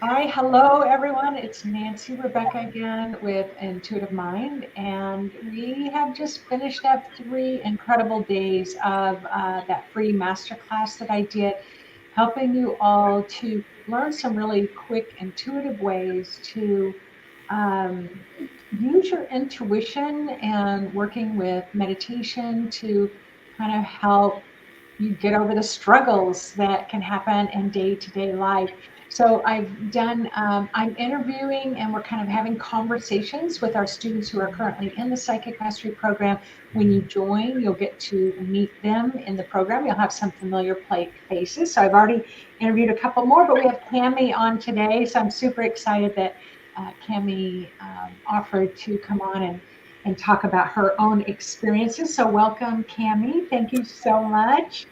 Hi, hello everyone. It's Nancy Rebecca again with Intuitive Mind, and we have just finished up 3 incredible days of that free masterclass that I did, helping you all to learn some really quick, intuitive ways to um, use your intuition and working with meditation to kind of help you get over the struggles that can happen in day-to-day life. So I'm interviewing and we're kind of having conversations with our students who are currently in the Psychic Mastery program. When you join, you'll get to meet them in the program. You'll have some familiar faces. So I've already interviewed a couple more, but we have Kammie on today. So I'm super excited that Kammie offered to come on and talk about her own experiences. So welcome, Kammie. Thank you so much.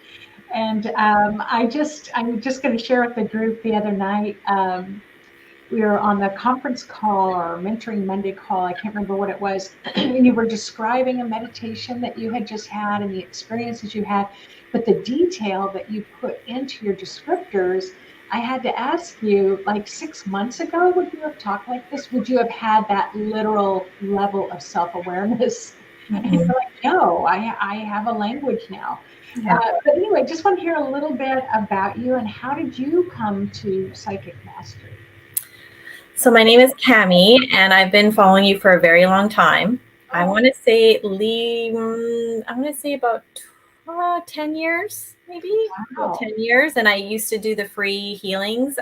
And I'm just going to share with the group the other night. We were on the conference call or mentoring Monday call. I can't remember what it was. And you were describing a meditation that you had just had and the experiences you had, but the detail that you put into your descriptors. I had to ask you, like 6 months ago, would you have talked like this? Would you have had that literal level of self-awareness? And you're Mhm. like, no, I have a language now. Yeah. But anyway, just want to hear a little bit about you and how did you come to psychic mastery? So my name is Kammie, and I've been following you for a very long time. I Oh, want to say, I want to say about 10 years, maybe about wow. 10 years. And I used to do the free healings,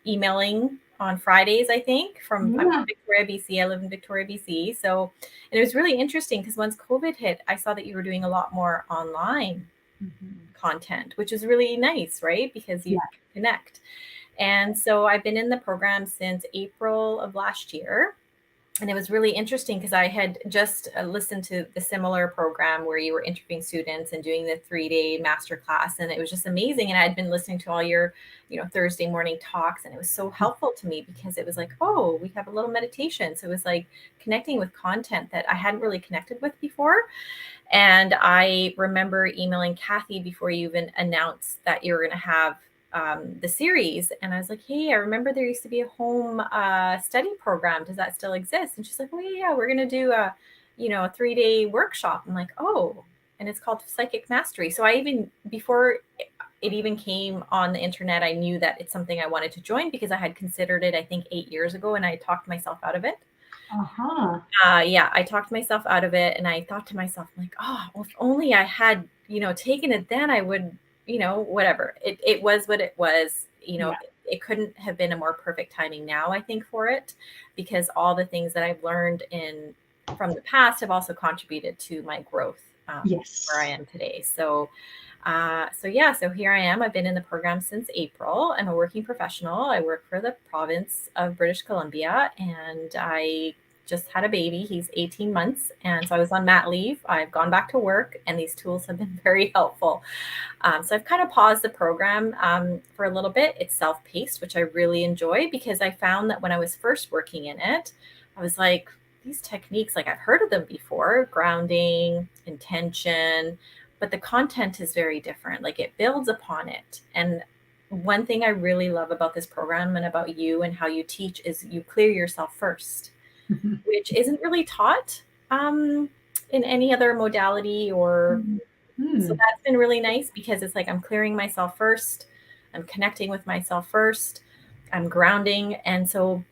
emailing on Fridays, I think, I'm from Yeah. Victoria, BC. I live in Victoria, BC. So, and it was really interesting because once COVID hit, I saw that you were doing a lot more online Mhm. content, which is really nice, right? Because you Yeah. can connect. And so I've been in the program since April of last year. And it was really interesting because I had just listened to the similar program where you were interviewing students and doing the 3-day master class. And it was just amazing. And I'd been listening to all your, Thursday morning talks. And it was so helpful to me because it was like, oh, we have a little meditation. So it was like connecting with content that I hadn't really connected with before. And I remember emailing Kathy before you even announced that you were going to have the series. And I was like, hey, I remember there used to be a home study program. Does that still exist? And she's like, oh, yeah, we're going to do a 3-day workshop. I'm like, oh, and it's called Psychic Mastery. So I even, before it even came on the internet, I knew that it's something I wanted to join because I had considered it, I think, 8 years ago, and I talked myself out of it. Uh-huh. Yeah, I talked myself out of it, and I thought to myself, I'm like, oh, well, if only I had, taken it then, I would, whatever. It was what it was. Yeah. It couldn't have been a more perfect timing now, I think, for it, because all the things that I've learned from the past have also contributed to my growth, where I Yes. am today. So yeah, so here I am. I've been in the program since April. I'm a working professional. I work for the province of British Columbia, and I just had a baby. He's 18 months, and so I was on mat leave. I've gone back to work, and these tools have been very helpful. So I've kind of paused the program for a little bit. It's self-paced, which I really enjoy because I found that when I was first working in it, I was like, these techniques, like I've heard of them before, grounding, intention, but the content is very different. Like it builds upon it. And one thing I really love about this program and about you and how you teach is you clear yourself first, which isn't really taught in any other modality. Or so Hmm. that's been really nice because it's like I'm clearing myself first, I'm connecting with myself first, I'm grounding. And so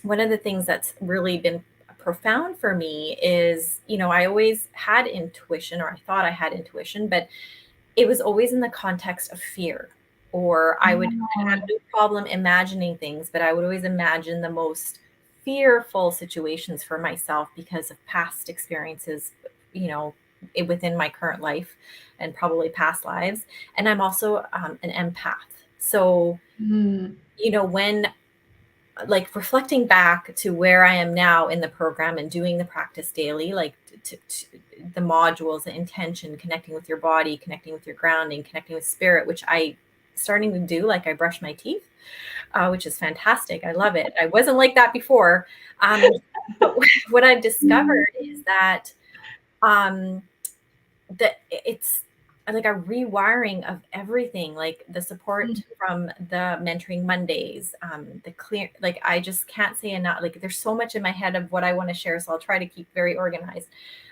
one of the things that's really been profound for me is, I always had intuition, or I thought I had intuition, but it was always in the context of fear. Or I would have Oh, no problem imagining things, but I would always imagine the most fearful situations for myself because of past experiences, you know, within my current life and probably past lives. And I'm also an empath. So, hmm. when like reflecting back to where I am now in the program and doing the practice daily, like the modules, the intention, connecting with your body, connecting with your grounding, connecting with spirit, which I starting to do. Like I brush my teeth, which is fantastic. I love it. I wasn't like that before. But what I've discovered is that um, that it's like a rewiring of everything, like the Mm. support from the mentoring Mondays, the clear, like I just can't say enough. Like there's so much in my head of what I want to share, so I'll try to keep very organized.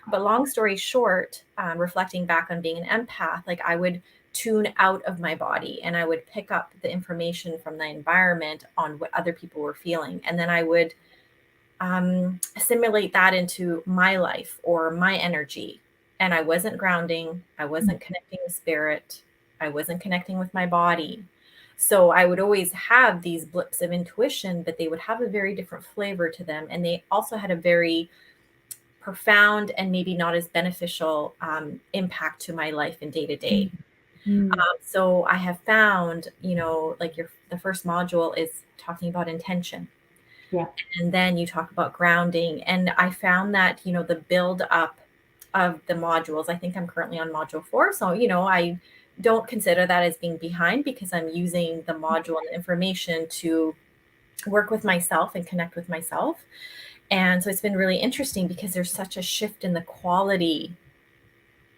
But long story short, reflecting back on being an empath, like I would tune out of my body and I would pick up the information from the environment on what other people were feeling, and then I would assimilate that into my life or my energy. And I wasn't grounding, I wasn't connecting with spirit, I wasn't connecting with my body. So I would always have these blips of intuition, but they would have a very different flavor to them. And they also had a very profound and maybe not as beneficial impact to my life in day to day. Mm. So I have found, like the first module is talking about intention, Yeah. and then you talk about grounding, and I found that the build up of the modules, I think I'm currently on module 4, so I don't consider that as being behind, because I'm using the module and the information to work with myself and connect with myself. And so it's been really interesting because there's such a shift in the quality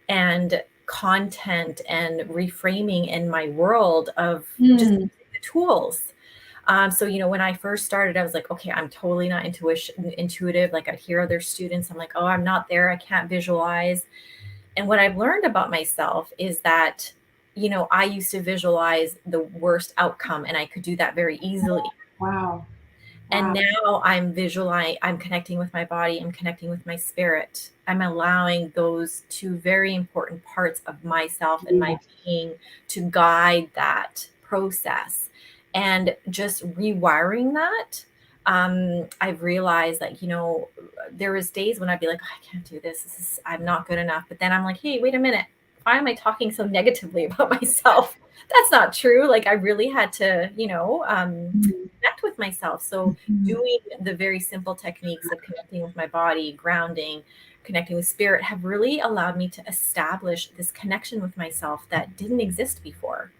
and content and reframing in my world of just Mm. the tools. So, when I first started, I was like, okay, I'm totally not intuitive. Like I'd hear other students, I'm like, oh, I'm not there. I can't visualize. And what I've learned about myself is that, I used to visualize the worst outcome and I could do that very easily. Wow. And Wow. now I'm connecting with my body, I'm connecting with my spirit. I'm allowing those two very important parts of myself and my Yes. being to guide that process. And just rewiring that, I've realized that, there was days when I'd be like, oh, I can't do this. I'm not good enough. But then I'm like, hey, wait a minute. Why am I talking so negatively about myself? That's not true. Like I really had to, Mm. connect with myself. So Mhm. doing the very simple techniques of connecting with my body, grounding, connecting with spirit have really allowed me to establish this connection with myself that didn't exist before.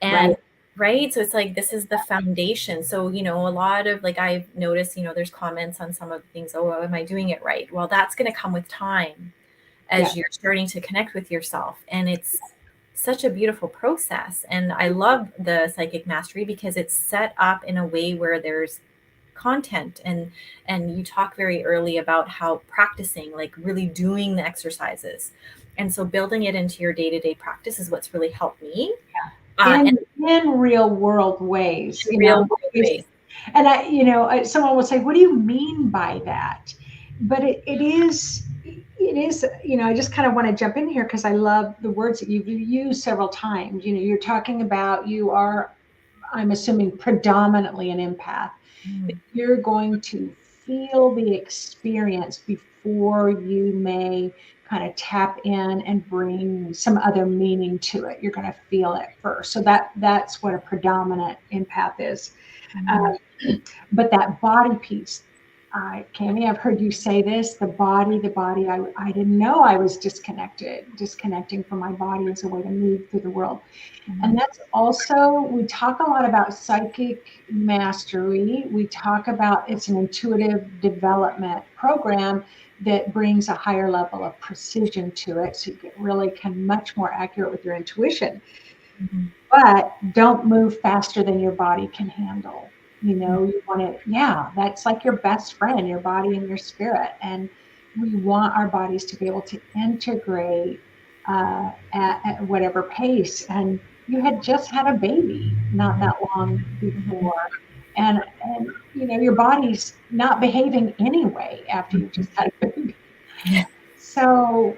Right. And right, so it's like this is the foundation. So a lot of, like, I've noticed, there's comments on some of the things, oh, am I doing it right? Well, that's going to come with time Yeah. as you're starting to connect with yourself. And it's such a beautiful process. And I love the psychic mastery because it's set up in a way where there's content, and you talk very early about how practicing, like really doing the exercises. And so building it into your day-to-day practice is what's really helped me. And In real world ways, in real world ways. and someone will say, "What do you mean by that?" But it is. I just kind of want to jump in here because I love the words that you've used several times. You're talking about you are, I'm assuming, predominantly an empath. Mm, You're going to feel the experience before you may kind of tap in and bring some other meaning to it. You're going to feel it first. So that's what a predominant empath is. mm, Uh, but that body piece, Kammie, I've heard you say this, the body, I didn't know I was disconnecting from my body as a way to move through the world. And mm, that's also, we talk a lot about psychic mastery. We talk about it's an intuitive development program that brings a higher level of precision to it. So you get really can much more accurate with your intuition. mm, But don't move faster than your body can handle. You want to, yeah, that's like your best friend, your body and your spirit. And we want our bodies to be able to integrate at whatever pace. And you had just had a baby not that long mhm, before. And your body's not behaving anyway after you mhm. just had a baby. Yeah. So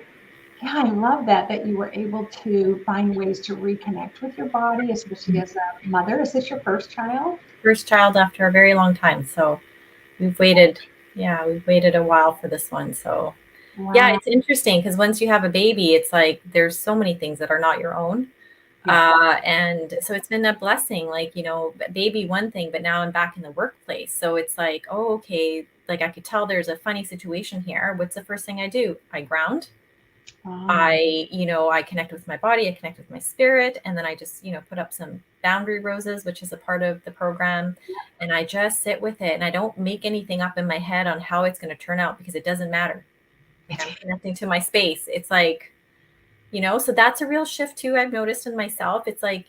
yeah, I love that you were able to find ways to reconnect with your body, especially as a mother. Is this your first child? First child after a very long time. So we've waited, yeah, we've waited a while for this one. So yeah, Wow. it's interesting because once you have a baby, it's like there's so many things that are not your own. Yeah. And so it's been a blessing, like, baby one thing, but now I'm back in the workplace. So it's like, oh, okay, like I could tell there's a funny situation here. What's the first thing I do? I ground. Oh, I connect with my body, I connect with my spirit, and then I just, put up some boundary roses, which is a part of the program. And I just sit with it and I don't make anything up in my head on how it's going to turn out because it doesn't matter. Like I'm connecting to my space. It's like, So that's a real shift too. I've noticed in myself. It's like,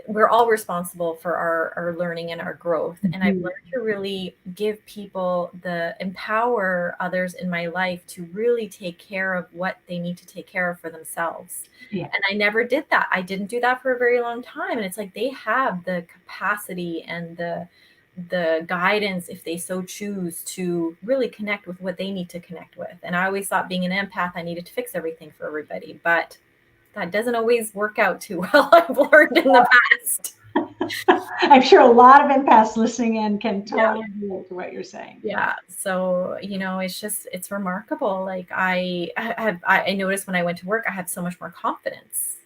we're all responsible for our learning and our growth. And I've Mhm. learned to really give people empower others in my life to really take care of what they need to take care of for themselves. Yeah. And I never did that. I didn't do that for a very long time. And it's like they have the capacity and the guidance, if they so choose, to really connect with what they need to connect with. And I always thought, being an empath, I needed to fix everything for everybody. But that doesn't always work out too well. I've learned in the past. I'm sure a lot of empaths listening in can Yeah. totally relate to what you're saying. Yeah. So, it's remarkable. Like I noticed when I went to work, I had so much more confidence.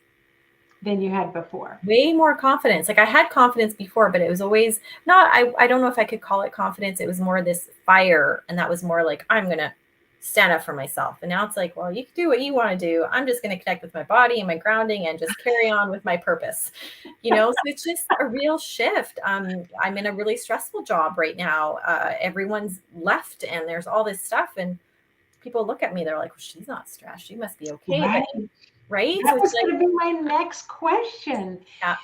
Than you had before. Way more confidence. Like I had confidence before, but it was always not, I don't know if I could call it confidence. It was more this fire. And that was more like, I'm going to stand up for myself. And now it's like, well, you can do what you want to do. I'm just going to connect with my body and my grounding and just carry on with my purpose. So it's just a real shift. I'm in a really stressful job right now. Everyone's left and there's all this stuff. And people look at me, they're like, well, she's not stressed. She must be okay. Right. But right. That So it's was like, going to be my next question. yeah.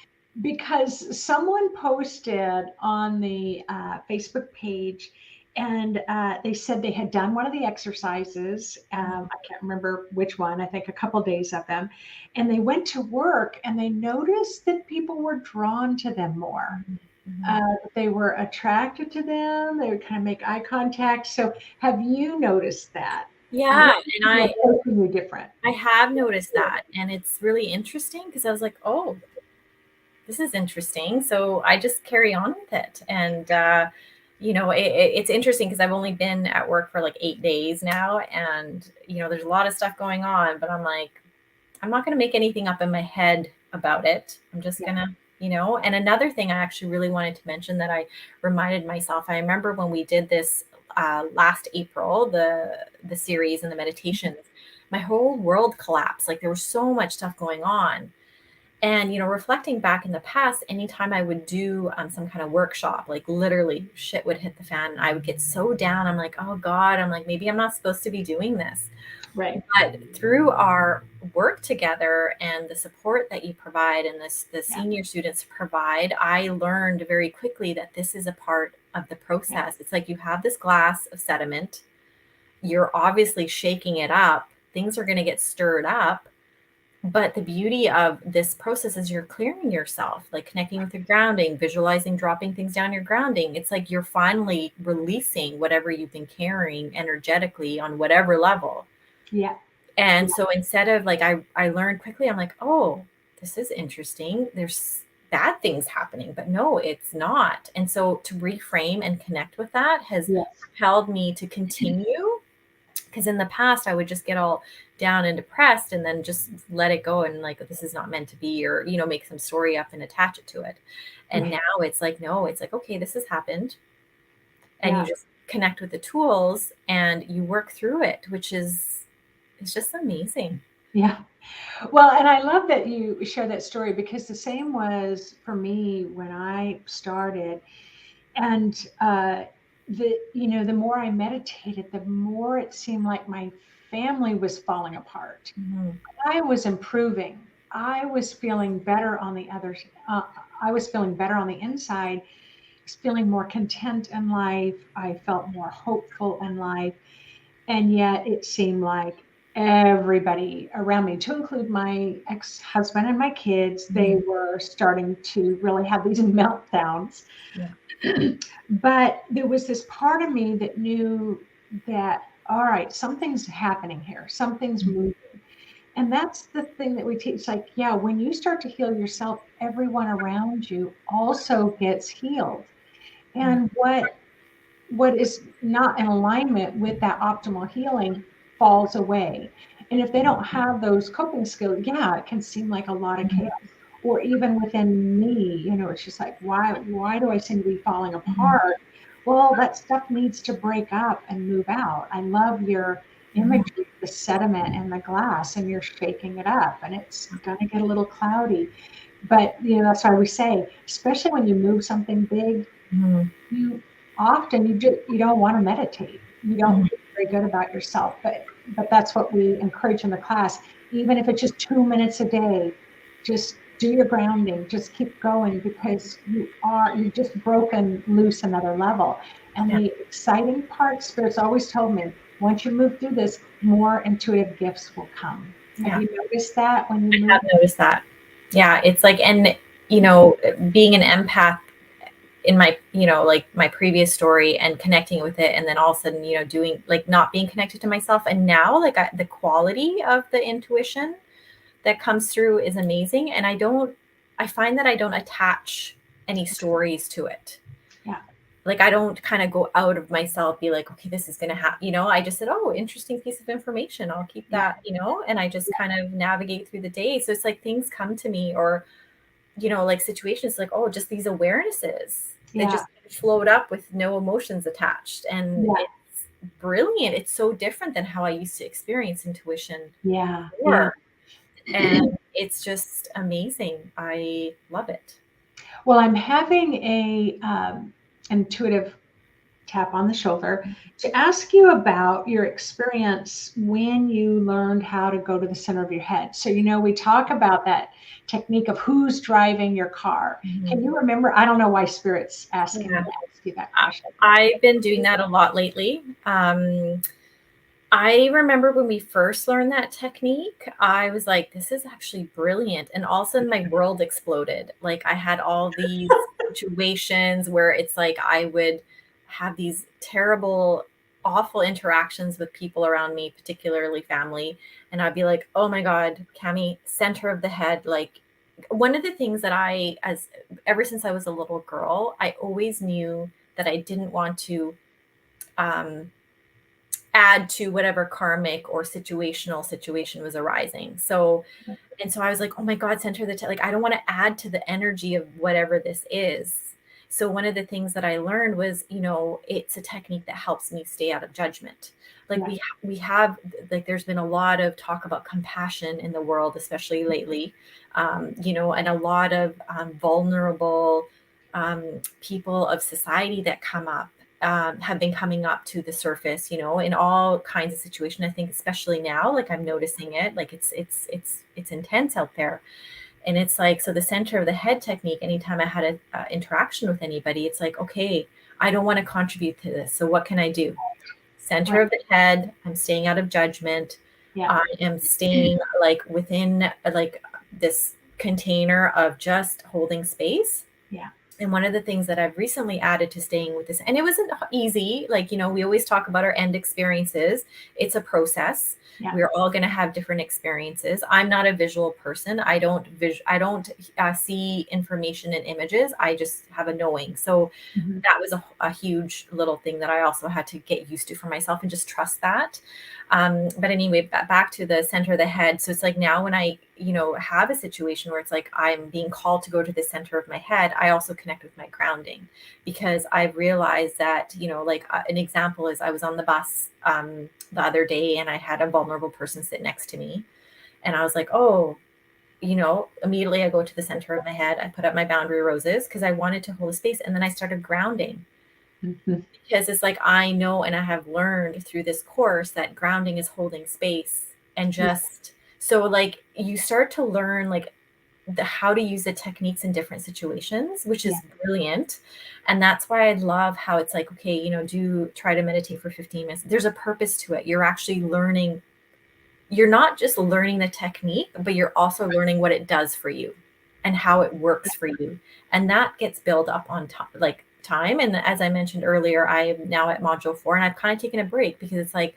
Because someone posted on the Facebook page, and they said they had done one of the exercises. I can't remember which one, I think a couple days of them. And they went to work and they noticed that people were drawn to them more. Mhm. They were attracted to them. They would kind of make eye contact. So have you noticed that? Yeah, and People approaching you different. I have noticed that, and it's really interesting because I was like, "Oh, this is interesting." So I just carry on with it, and it's interesting because I've only been at work for like 8 days now, and there's a lot of stuff going on, but I'm like, I'm not going to make anything up in my head about it. I'm just Yeah. gonna, And another thing I actually really wanted to mention that I reminded myself. I remember when we did this last April, the series and the meditations, my whole world collapsed. Like there was so much stuff going on. And reflecting back in the past, anytime I would do some kind of workshop, like literally shit would hit the fan, and I would get so down. I'm like, oh God, I'm like, maybe I'm not supposed to be doing this. Right. But through our work together and the support that you provide and the Yeah. senior students provide, I learned very quickly that this is a part of the process. It's like you have this glass of sediment, you're obviously shaking it up, things are going to get stirred up. But the beauty of this process is you're clearing yourself, like connecting with your grounding, visualizing, dropping things down your grounding. It's like you're finally releasing whatever you've been carrying energetically on whatever level. Yeah. And so instead of like, I learned quickly, I'm like, oh, this is interesting. There's bad things happening, but no, it's not. And so to reframe and connect with that has Yes. propelled me to continue. Because in the past, I would just get all down and depressed and then just let it go and like, this is not meant to be, or, make some story up and attach it to it. And Right. now it's like, no, it's like, okay, this has happened. And you Yeah. just connect with the tools and you work through it, which is, it's just amazing. Yeah. Well, and I love that you share that story because the same was for me when I started. And the more I meditated, the more it seemed like my family was falling apart. Mhm. I was improving. I was feeling better on the other. Uh, I was feeling better on the inside. I was feeling more content in life. I felt more hopeful in life. And yet it seemed like everybody around me, to include my ex-husband and my kids, they Mhm. were starting to really have these meltdowns. Yeah. But there was this part of me that knew that, all right, something's happening here, something's moving. And that's the thing that we teach. Like, yeah, when you start to heal yourself, everyone around you also gets healed. Yeah. And what is not in alignment with that optimal healing falls away. And if they don't have those coping skills, yeah, it can seem like a lot of chaos. Or even within me, it's just like, why do I seem to be falling Mhm. apart? Well, that stuff needs to break up and move out. I love your Mhm. imagery, the sediment and the glass, and you're shaking it up, and it's gonna get a little cloudy. But that's why we say, especially when you move something big, you often you don't want to meditate. You don't Mhm. feel very good about yourself. But but that's what we encourage in the class. Even if it's just 2 minutes a day, just do your grounding, just keep going, because you've just broken loose another level. And Yeah. the exciting part, Spirit's always told me, once you move through this, more intuitive gifts will come. Have Yeah. you noticed that when you I move? have noticed that. Yeah. It's like, and, you know, being an empath in my, you know, like my previous story and connecting with it. And then all of a sudden, you know, doing like not being connected to myself. And now, like, the quality of the intuition that comes through is amazing. And I find that I don't attach any stories to it. Yeah. Like, I don't kind of go out of myself, be like, okay, this is going to happen. You know, I just said, oh, interesting piece of information. I'll keep Yeah. that, you know, and I just kind of navigate through the day. So it's like things come to me, or, you know, like situations like, oh, just these awarenesses that Yeah. just float up with no emotions attached. And Yeah. it's brilliant. It's so different than how I used to experience intuition Yeah. Yeah. before. And it's just amazing. I love it. Well, I'm having a intuitive tap on the shoulder to ask you about your experience when you learned how to go to the center of your head. So, we talk about that technique of who's driving your car. Can Mhm. you remember? I don't know why Spirit's asking me Yeah. to ask you that question. I've been doing that a lot lately. I remember when we first learned that technique, I was like, this is actually brilliant. And all of a sudden, my world exploded. Like, I had all these situations where it's like I would have these terrible, awful interactions with people around me, particularly family. And I'd be like, oh my God, Kammie, center of the head. Like, one of the things that ever since I was a little girl, I always knew that I didn't want to. Um, Add to whatever karmic or situational situation was arising. So, and so I was like, oh my God, center like, I don't want to add to the energy of whatever this is. So one of the things that I learned was, you know, it's a technique that helps me stay out of judgment. Like, Yeah. we have, like, there's been a lot of talk about compassion in the world, especially lately, you know, and a lot of vulnerable people of society that come up, have been coming up to the surface, you know, in all kinds of situations. I think especially now, like, I'm noticing it, like it's intense out there. And it's like, so the center of the head technique, anytime I had an interaction with anybody, it's like, okay, I don't want to contribute to this. So what can I do? Center Right. of the head. I'm staying out of judgment. Yeah. I am staying like within like this container of just holding space. Yeah. And one of the things that I've recently added to staying with this, and it wasn't easy, like, you know, we always talk about our end experiences. It's a process. Yeah. We're all going to have different experiences. I'm not a visual person. I don't see information in images. I just have a knowing. So Mhm. that was a huge little thing that I also had to get used to for myself and just trust that. But anyway, back to the center of the head. So it's like now when I, you know, have a situation where it's like I'm being called to go to the center of my head, I also connect with my grounding, because I realized that, you know, like an example is I was on the bus the other day and I had a vulnerable person sit next to me. And I was like, oh, you know, immediately I go to the center of my head. I put up my boundary roses because I wanted to hold a space. And then I started grounding, Mhm. because it's like I know and I have learned through this course that grounding is holding space. And Yeah. just so, like, you start to learn like how to use the techniques in different situations, which Yeah. is brilliant. And that's why I love how it's like, okay, you know, do try to meditate for 15 minutes. There's a purpose to it. You're actually learning, you're not just learning the technique, but you're also learning what it does for you and how it works for you. And that gets built up on top, like time. And as I mentioned earlier, I am now at module 4 and I've kind of taken a break because it's like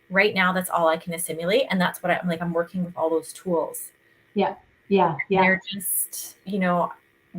right now that's all I can assimilate. And that's what I'm like, I'm working with all those tools. Yeah. Yeah. Yeah. They're just, you know,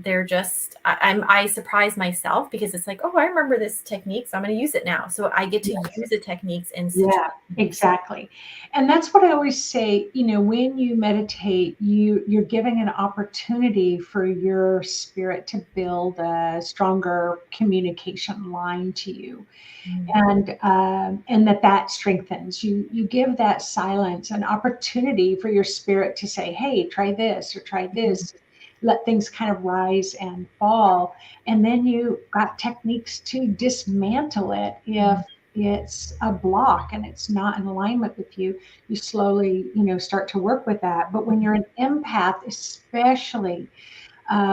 I surprise myself because it's like, oh, I remember this technique, so I'm going to use it now. So I get to use the techniques in Yeah, situations. exactly. And that's what I always say, when you meditate, you're giving an opportunity for your spirit to build a stronger communication line to you. Mm. And that strengthens you give that silence an opportunity for your spirit to say, hey, try this or try Mhm. this, let things kind of rise and fall. And then you got techniques to dismantle it if Mhm. it's a block and it's not in alignment with you, you slowly, start to work with that. But when you're an empath, especially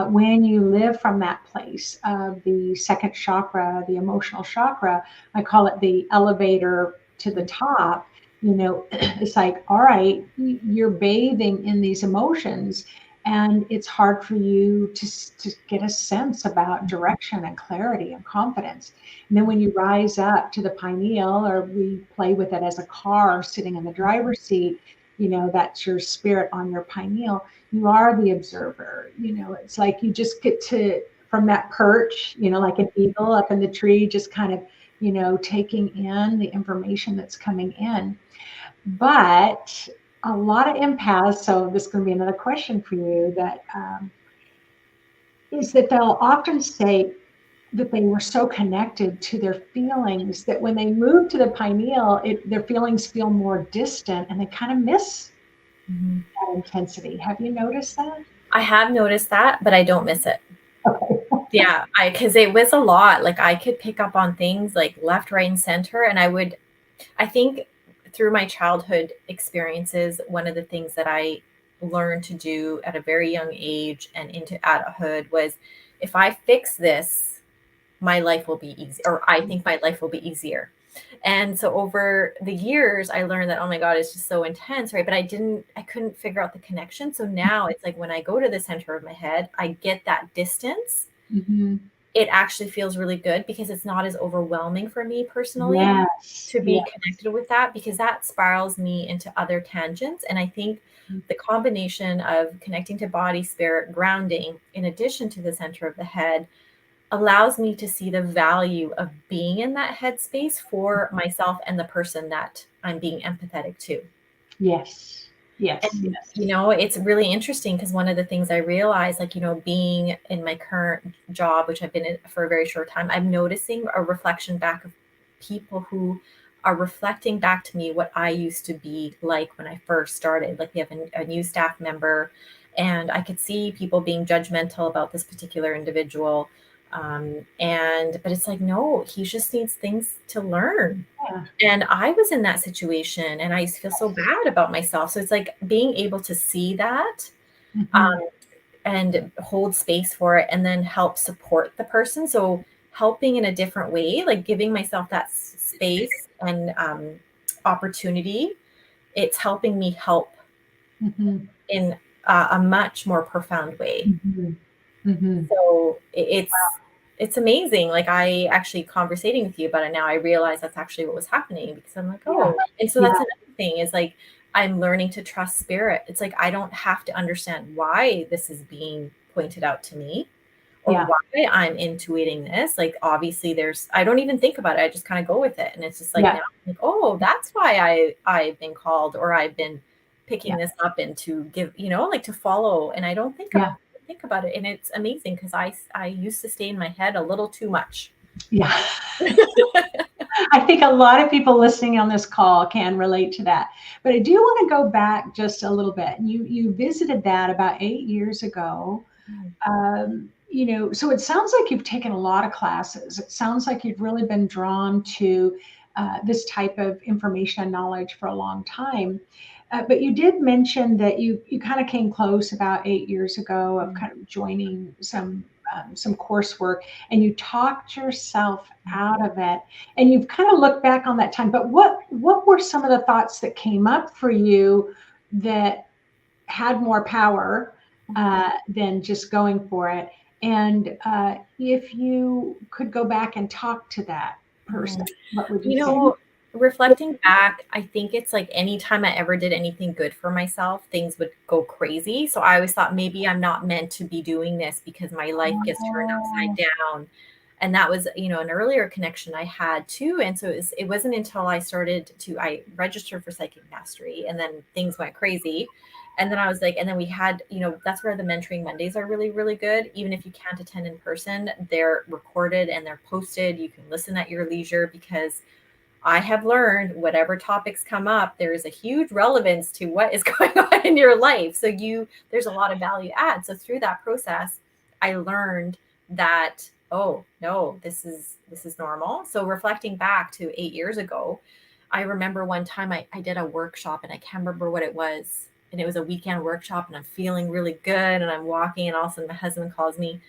when you live from that place of the second chakra, the emotional chakra, I call it the elevator to the top. It's like, all right, you're bathing in these emotions, and it's hard for you to get a sense about direction and clarity and confidence. And then when you rise up to the pineal, or we play with it as a car sitting in the driver's seat, that's your spirit on your pineal. You are the observer. It's like you just get to, from that perch, like an eagle up in the tree, just kind of, taking in the information that's coming in. But a lot of empaths, so this is going to be another question for you, that is that they'll often say that they were so connected to their feelings that when they move to the pineal, their feelings feel more distant and they kind of miss that intensity. Have you noticed that? I have noticed that, but I don't miss it. Okay. Yeah, because it was a lot. Like I could pick up on things like left, right, and center. And I think through my childhood experiences, one of the things that I learned to do at a very young age and into adulthood was, if I fix this, my life will be easy, or I think my life will be easier. And so over the years, I learned that, oh my God, it's just so intense, right? But I couldn't figure out the connection. So now it's like when I go to the center of my head, I get that distance. Mm-hmm. It actually feels really good because it's not as overwhelming for me personally Yes. to be Yes. connected with that, because that spirals me into other tangents. And I think the combination of connecting to body, spirit, grounding, in addition to the center of the head, allows me to see the value of being in that headspace for myself and the person that I'm being empathetic to. Yes. Yes. And, Yes. it's really interesting because one of the things I realized, like, being in my current job, which I've been in for a very short time, I'm noticing a reflection back of people who are reflecting back to me what I used to be like when I first started. Like we have a new staff member, and I could see people being judgmental about this particular individual. But it's like, no, he just needs things to learn. Yeah. And I was in that situation and I used to feel so bad about myself. So it's like being able to see that, Mm-hmm. and hold space for it and then help support the person. So helping in a different way, like giving myself that space and opportunity, it's helping me help Mm-hmm. in a much more profound way. Mm-hmm. Mm-hmm. So it's amazing. Like I actually conversating with you about it now, I realize that's actually what was happening, because I'm like, Yeah. oh, and so that's Yeah. another thing is like I'm learning to trust spirit. It's like I don't have to understand why this is being pointed out to me or Yeah. why I'm intuiting this. Like obviously I don't even think about it. I just kind of go with it. And it's just like Yeah. now I'm like, oh, that's why I've been called, or I've been picking Yeah. this up and to give, like to follow. And I don't Yeah. think about it. And it's amazing because I used to stay in my head a little too much. Yeah. I think a lot of people listening on this call can relate to that. But I do want to go back just a little bit. You visited that about 8 years ago. So it sounds like you've taken a lot of classes. It sounds like you've really been drawn to this type of information and knowledge for a long time. But you did mention that you kind of came close about 8 years ago of kind of joining some coursework, and you talked yourself out of it. And you've kind of looked back on that time. But what were some of the thoughts that came up for you that had more power than just going for it? And if you could go back and talk to that person, what would you You say? know, reflecting back, I think it's like anytime I ever did anything good for myself, things would go crazy. So I always thought maybe I'm not meant to be doing this because my life gets turned upside Oh, down. And that was, an earlier connection I had too. And so it wasn't until I registered for psychic mastery, and then things went crazy. And then I was like, and then we had, that's where the mentoring Mondays are really, really good. Even if you can't attend in person, they're recorded and they're posted. You can listen at your leisure, because I have learned whatever topics come up, there is a huge relevance to what is going on in your life. So there's a lot of value add. So through that process, I learned that oh no, this is normal. So reflecting back to 8 years ago, I remember one time I did a workshop and I can't remember what it was. And it was a weekend workshop and I'm feeling really good. And I'm walking and all of a sudden my husband calls me.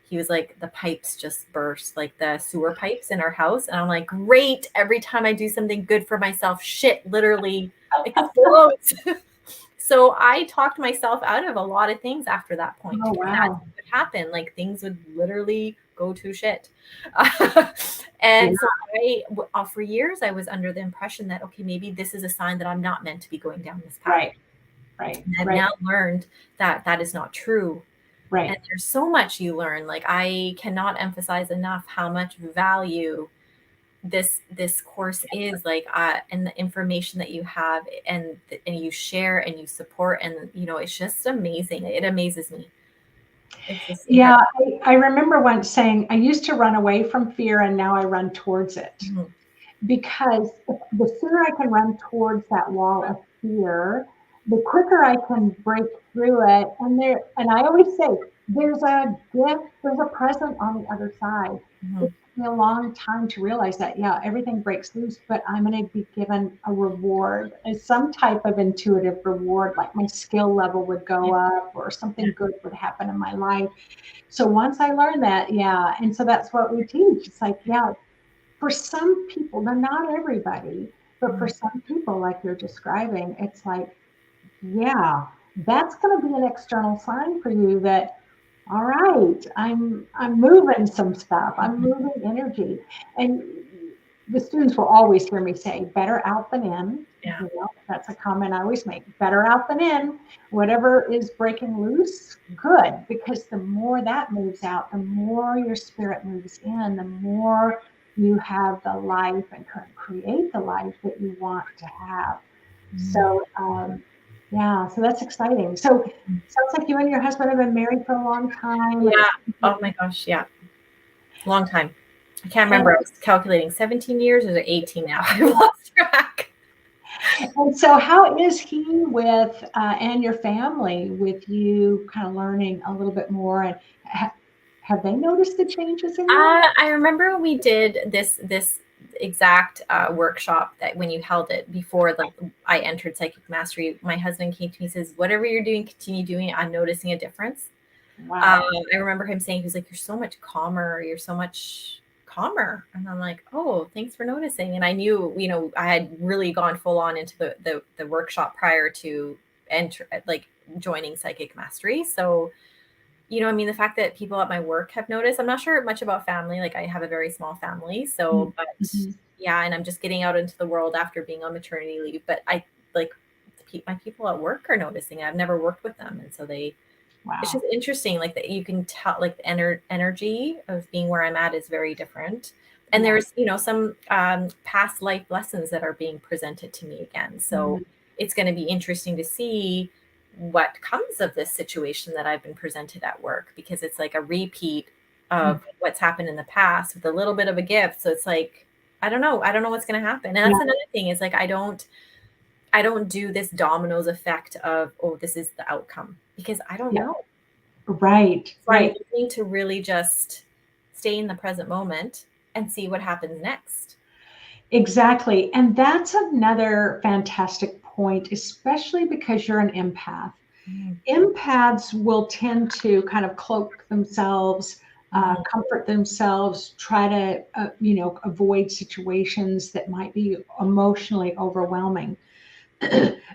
He was like, the pipes just burst, like the sewer pipes in our house. And I'm like, great. Every time I do something good for myself, shit literally explodes. So I talked myself out of a lot of things after that point Oh, because that's wow. what would happen. Like things would literally go to shit. And Yeah, so for years, I was under the impression that, okay, maybe this is a sign that I'm not meant to be going down this path. right, right, And I've right, now learned that that is not true. And right. there's so much you learn. Like I cannot emphasize enough how much value this course is like, and the information that you have and you share and you support, and it's just amazing. It amazes me. It's just Yeah, incredible. I remember once saying, I used to run away from fear and now I run towards it. Mhm. Because the sooner I can run towards that wall of fear, the quicker I can break through it. And I always say, there's a gift, there's a present on the other side. It Mhm. took me a long time to realize that, yeah, everything breaks loose, but I'm going to be given a reward, some type of intuitive reward, like my skill level would Yeah, go up or yeah. something good would happen in my life. So once I learned that, yeah, and so that's what we teach. It's like, yeah, for some people, they're not everybody, but for Mhm. some people, like you're describing, it's like, yeah, that's going to be an external sign for you that, all right, I'm moving some stuff. I'm Mhm. moving energy. And the students will always hear me say, better out than in. Yeah. That's a comment I always make. Better out than in. Whatever is breaking loose, good. Because the more that moves out, the more your spirit moves in, the more you have the life and create the life that you want to have. Mhm. So, yeah, so that's exciting. So, sounds like you and your husband have been married for a long time. Yeah. Oh my gosh. Yeah. Long time. I can't And, remember. I was calculating 17 years or 18 now. I lost track. and so, how is he with, and your family with you kind of learning a little bit more? And have they noticed the changes in you? I remember we did this exact workshop that when you held it before I entered psychic mastery. My husband came to me and says, "Whatever you're doing, continue doing it. I'm noticing a difference." Um, Wow. I remember him saying, he was like, "You're so much calmer. You're so much calmer." And I'm like, "Oh, thanks for noticing." And I knew, I had really gone full on into the workshop prior to enter like joining psychic mastery. So I mean, the fact that people at my work have noticed, I'm not sure much about family. Like I have a very small family. So, but Mm-hmm. yeah, and I'm just getting out into the world after being on maternity leave. But I like my people at work are noticing. I've never worked with them. And so it's Wow. just interesting. Like that you can tell, like the energy of being where I'm at is very different. And Yeah. there's, some past life lessons that are being presented to me again. So Mhm. it's going to be interesting to see what comes of this situation that I've been presented at work, because it's like a repeat of what's happened in the past with a little bit of a gift. So it's like, I don't know what's going to happen. And that's Yeah. another thing is like, I don't do this dominoes effect of, oh, this is the outcome, because I don't Yeah. know. Right. So I'm Right. learning to really just stay in the present moment and see what happens next. Exactly. And that's another fantastic point, especially because you're an empath. Mhm. Empaths will tend to kind of cloak themselves, Mhm. comfort themselves, try to, avoid situations that might be emotionally overwhelming.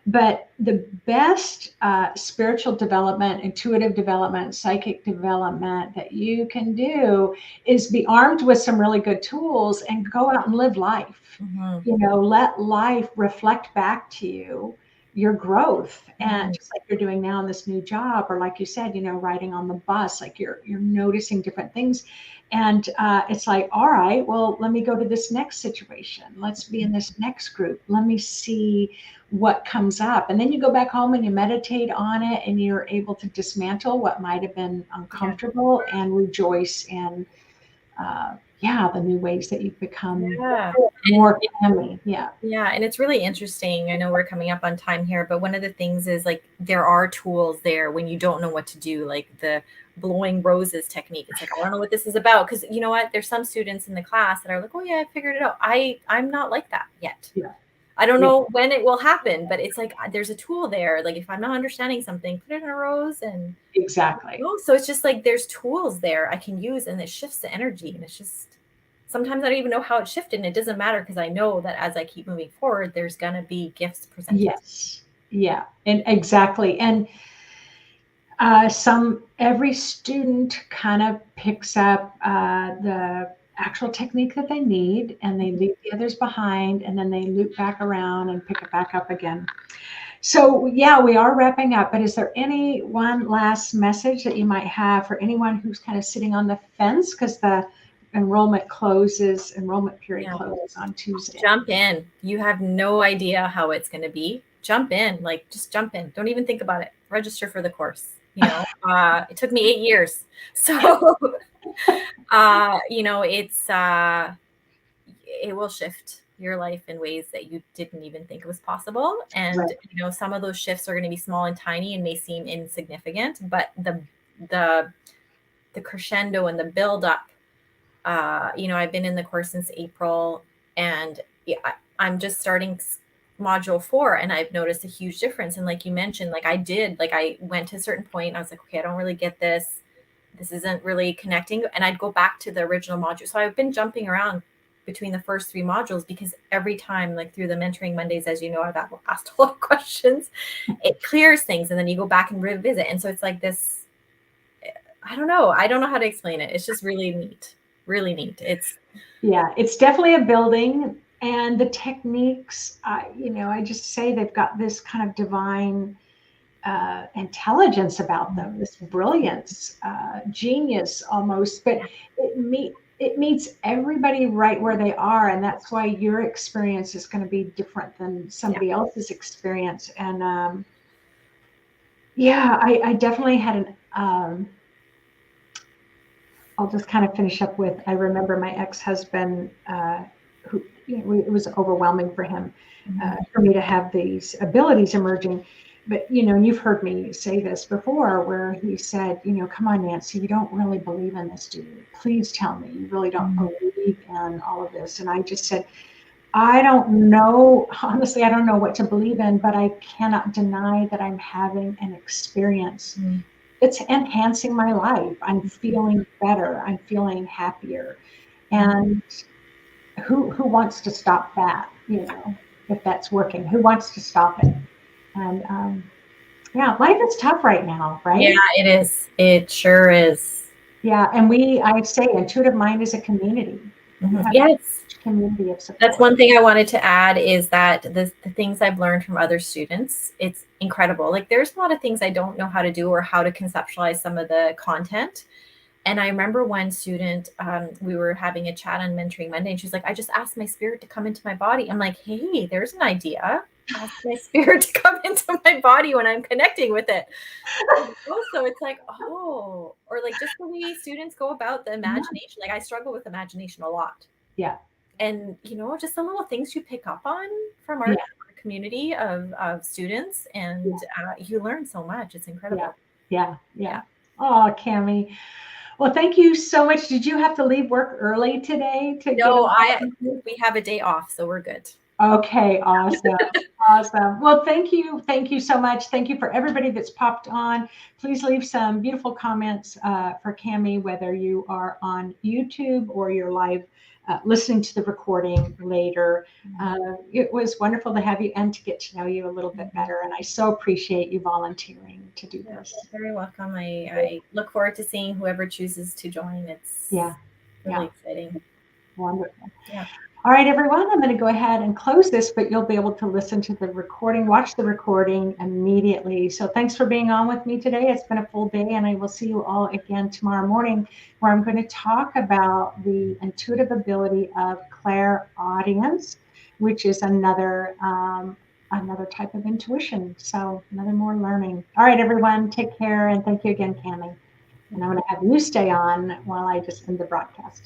But the best spiritual development, intuitive development, psychic development that you can do is be armed with some really good tools and go out and live life. Mhm. Let life reflect back to you your growth, and Mhm. just like you're doing now in this new job, or like you said, riding on the bus, like you're noticing different things. And it's like, all right, well, let me go to this next situation. Let's be in this next group. Let me see what comes up. And then you go back home and you meditate on it and you're able to dismantle what might have been Yeah. uncomfortable and rejoice in yeah, the new ways that you've become Yeah. more Kammie. Yeah. Yeah, and it's really interesting. I know we're coming up on time here, but one of the things is like there are tools there when you don't know what to do, like the blowing roses technique. It's like I don't know what this is about because you know what? There's some students in the class that are like, "Oh yeah, I figured it out." I'm not like that yet. Yeah. I don't Yeah. know when it will happen, but it's like there's a tool there. Like if I'm not understanding something, put it in a rose and Exactly. so it's just like there's tools there I can use and it shifts the energy and it's just sometimes I don't even know how it shifted and it doesn't matter because I know that as I keep moving forward, there's gonna be gifts presented. Yes. Yeah. And exactly. And every student kind of picks up the actual technique that they need and they leave the others behind and then they loop back around and pick it back up again. So yeah, we are wrapping up, but is there any one last message that you might have for anyone who's kind of sitting on the fence because the enrollment period Yeah. closes on Tuesday? Jump in. You have no idea how it's going to be. Jump in, like just jump in. Don't even think about it. Register for the course. It took me 8 years. So, it will shift your life in ways that you didn't even think was possible. And, Right. some of those shifts are going to be small and tiny and may seem insignificant, but the crescendo and the build up, I've been in the course since April and yeah, I'm just starting module 4 and I've noticed a huge difference. And like you mentioned, I went to a certain point and I was like, okay, I don't really get this. This isn't really connecting. And I'd go back to the original module. So I've been jumping around between the first 3 modules because every time, like through the mentoring Mondays, as you know, I've asked a lot of questions, it clears things and then you go back and revisit. And so it's like this, I don't know how to explain it. It's just really neat. Really neat. It's definitely a building, and the techniques. I just say they've got this kind of divine intelligence about them, this brilliance, genius almost. But it meets everybody right where they are, and that's why your experience is going to be different than somebody else's experience. And I definitely had an. I'll just kind of finish up with, I remember my ex-husband, who, it was overwhelming for him, for me to have these abilities emerging. But, and you've heard me say this before where he said, come on, Nancy, you don't really believe in this, do you? Please tell me you really don't believe in all of this. And I just said, I don't know, honestly, I don't know what to believe in, but I cannot deny that I'm having an experience. It's enhancing my life. I'm feeling better. I'm feeling happier. And who wants to stop that? If that's working, who wants to stop it? And life is tough right now, right? Yeah, it is. It sure is. Yeah, and I say Intuitive Mind is a community. Yes. Community of support. That's one thing I wanted to add is that the things I've learned from other students, it's incredible. Like there's a lot of things I don't know how to do or how to conceptualize some of the content. And I remember one student, we were having a chat on Mentoring Monday, and she's like, I just asked my spirit to come into my body. I'm like, hey, there's an idea. Ask my spirit to come into my body when I'm connecting with it. Also, it's like, oh, or like just the way students go about the imagination. Like I struggle with imagination a lot. Yeah. And, just the little things you pick up on from our community of students and you learn so much. It's incredible. Yeah. Oh, Kammie. Well, thank you so much. Did you have to leave work early today to No, get we have a day off, so we're good. Okay, awesome. Awesome. Well, thank you. Thank you so much. Thank you for everybody that's popped on. Please leave some beautiful comments for Kammie, whether you are on YouTube or you're live listening to the recording later. It was wonderful to have you and to get to know you a little bit better. And I so appreciate you volunteering to do this. You're very welcome. I look forward to seeing whoever chooses to join. It's really exciting. Wonderful. Yeah. All right, everyone, I'm going to go ahead and close this, but you'll be able to listen to the recording, watch the recording immediately. So thanks for being on with me today. It's been a full day, and I will see you all again tomorrow morning, where I'm going to talk about the intuitive ability of clairaudience, which is another type of intuition. So another more learning. All right, everyone, take care, and thank you again, Kammie. And I'm going to have you stay on while I just end the broadcast.